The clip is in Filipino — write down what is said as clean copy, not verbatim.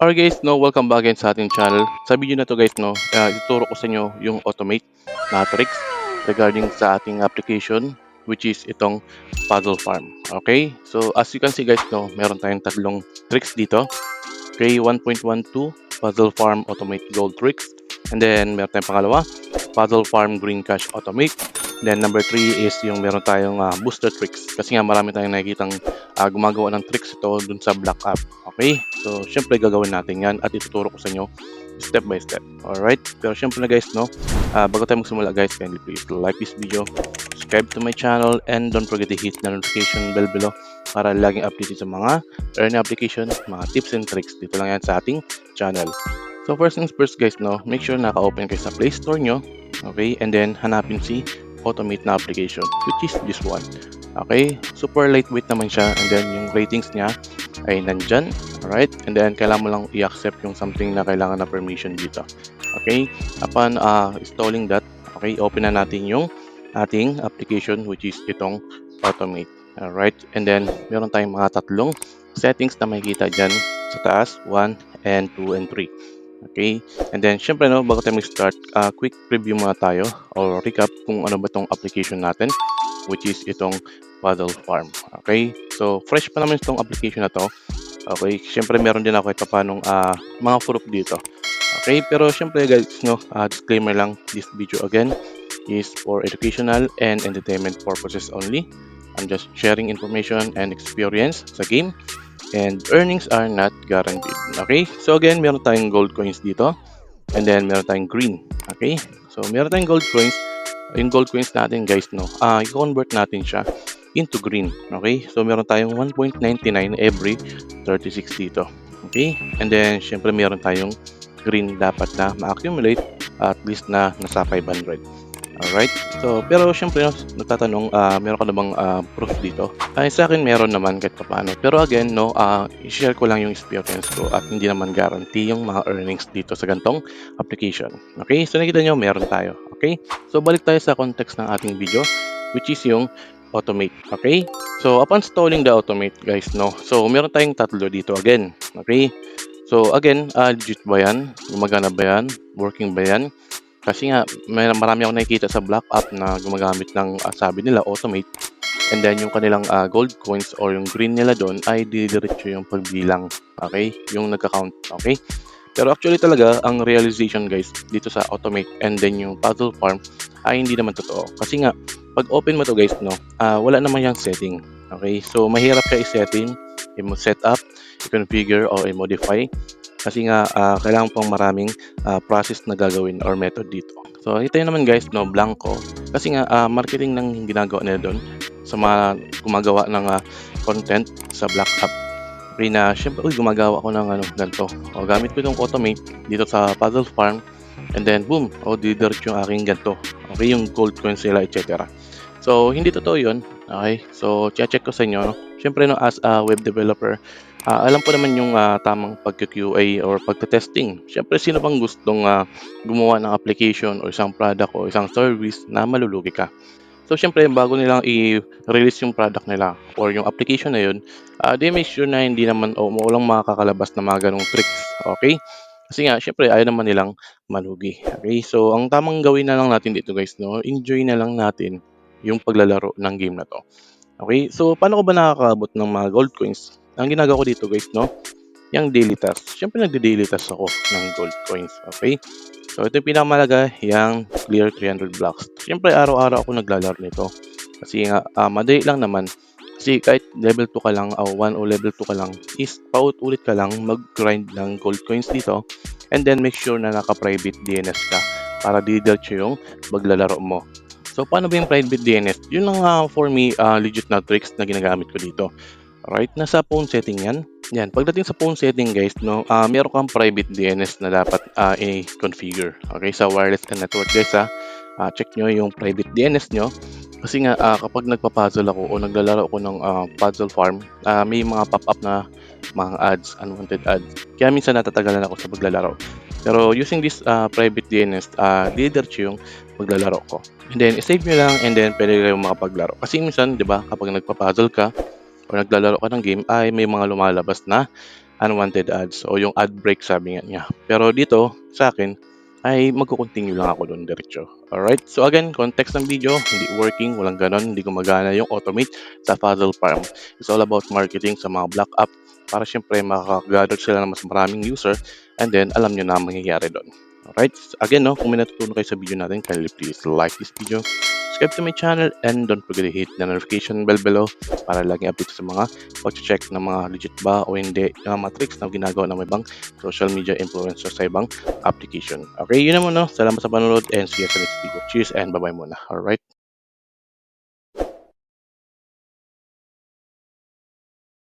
Alright guys, welcome back again sa ating channel. Sa video na to guys, ituturo ko sa inyo yung automate na tricks regarding sa ating application, which is itong Puzzle Farm. Okay, so as you can see guys, meron tayong tatlong tricks dito. Okay, 1.12 Puzzle Farm Automate Gold Tricks. And then meron tayong pangalawa, Puzzle Farm Green Cash Automate. Then number 3 is yung meron tayong booster tricks. Kasi nga marami tayong nakikitang gumagawa ng tricks ito dun sa Black App. Okay? So, syempre gagawin natin yan at ituturo ko sa inyo step by step. Alright? Pero syempre na guys, bago tayo magsimula guys, kindly please like this video, subscribe to my channel, and don't forget to hit the notification bell below para laging updated sa mga earning application, mga tips and tricks. Dito lang yan sa ating channel. So first things first guys, make sure naka-open kayo sa Play Store nyo. Okay? And then hanapin si automate na application, which is this one. Okay, super lightweight naman siya, and then yung ratings niya ay nandyan. Alright, and then kailangan mo lang i-accept yung something na kailangan na permission dito. Okay, upon installing that, okay, open na natin yung ating application, which is itong automate. Alright, and then meron tayong mga tatlong settings na makikita dyan sa taas, 1 and 2 and 3. Okay, and then syempre bago tayo mag-start, quick preview muna tayo or recap kung ano ba itong application natin, which is itong Puzzle Farm. Okay, so fresh pa naman itong application na to. Okay, syempre meron din ako ito paanong mga proof dito. Okay, pero syempre guys, disclaimer lang, this video again is for educational and entertainment purposes only. I'm just sharing information and experience sa game, and earnings are not guaranteed. Okay, so again, meron tayong gold coins dito, and then meron tayong green. Okay, so meron tayong gold coins. Yung gold coins natin guys, i-convert natin siya into green. Okay, so meron tayong 1.99 every 36 dito. Okay, and then syempre meron tayong green dapat na ma-accumulate at least na nasa 500. Alright, so pero syempre natatanong, meron ka na bang proof dito? Ay sa akin meron naman kahit paano, pero again i-share ko lang yung experience ko at hindi naman guarantee yung mga earnings dito sa gantong application. Okay, so nakita nyo meron tayo. Okay, so balik tayo sa context ng ating video, which is yung automate. Okay, so upon installing the automate guys, so meron tayong tatlo dito again. Okay, so again, legit ba yan? Gumagana ba yan? Working ba yan? Kasi nga, marami akong nakikita sa Black App na gumagamit ng, sabi nila, automate. And then, yung kanilang gold coins or yung green nila doon ay didiretso yung pagbilang. Okay? Yung nagka-count. Okay? Pero actually talaga, ang realization guys, dito sa automate and then yung Puzzle Farm ay hindi naman totoo. Kasi nga, pag open mo to guys, wala naman yung setting. Okay? So, mahirap ka i-setting, i-set up, i-configure, or i-modify. Kasi nga, kailangan pang maraming process na gagawin or method dito. So, ito yun naman guys, blanco. Kasi nga, marketing ng ginagawa nila doon sa mga gumagawa ng content sa Black App. Okay na, syempre, gumagawa ako ng ganito. O, gamit ko itong automate dito sa Puzzle Farm. And then, boom, didiretso yung aking ganito. Okay, yung gold coins nila, etc. So, hindi totoo yun. Okay, so, check ko sa inyo. Syempre, as a web developer, alam ko naman yung tamang pagka-QA or pagka-testing. Siyempre, sino bang gustong gumawa ng application o isang product o isang service na malulugi ka? So, siyempre, bago nilang i-release yung product nila or yung application na yun, they make sure na hindi naman o walang makakalabas na mga ganong tricks. Okay? Kasi nga, siyempre, ayaw naman nilang malugi. Okay? So, ang tamang gawin na lang natin dito guys, enjoy na lang natin yung paglalaro ng game na to. Okay, so paano ko ba nakakaabot ng mga gold coins? Ang ginagawa ko dito guys, yung daily task. Siyempre nagde-daily task ako ng gold coins. Okay, so ito yung pinakamalaga, yung clear 300 blocks. Siyempre araw-araw ako naglalaro nito. Kasi nga, madali lang naman. Kasi kahit level 2 ka lang o 1 o level 2 ka lang, is paulit-ulit ka lang mag-grind ng gold coins dito. And then make sure na naka-private DNS ka para didiretso yung maglalaro mo. So, paano ba yung private DNS? Yun lang for me, legit na tricks na ginagamit ko dito. Alright, nasa phone setting yan. Yan, pagdating sa phone setting guys, meron kang private DNS na dapat i-configure. Okay, sa wireless and network guys check nyo yung private DNS nyo. Kasi nga, kapag nagpa-puzzle ako o naglalaro ako ng Puzzle Farm, may mga pop-up na mga ads, unwanted ads. Kaya minsan natatagalan ako sa paglalaro. Pero using this private DNS, didiretso yung paglalaro ko. And then, save nyo lang and then pwede kayong makapaglaro. Kasi minsan, di ba, kapag nagpa-puzzle ka o naglalaro ka ng game, ay may mga lumalabas na unwanted ads o yung ad break sabi nga niya. Pero dito sa akin ay magko-continue lang ako doon diretso. Alright? So again, context ng video, hindi working, walang ganon, hindi gumagana yung automate sa Puzzle Farm. It's all about marketing sa mga black app para syempre makakagather sila ng mas maraming user and then alam nyo na ang mangyayari doon. Alright? Again, no, kung may natutunan kayo sa video natin, kindly please like this video, subscribe to my channel, and don't forget to hit the notification bell below para laging update sa mga pag-check ng mga legit ba o hindi yung mga tricks na ginagawa ng ibang social media influencers sa ibang application. Okay, yun naman, no? Salamat sa panonood and see you sa next video. Cheers and bye-bye muna. Alright?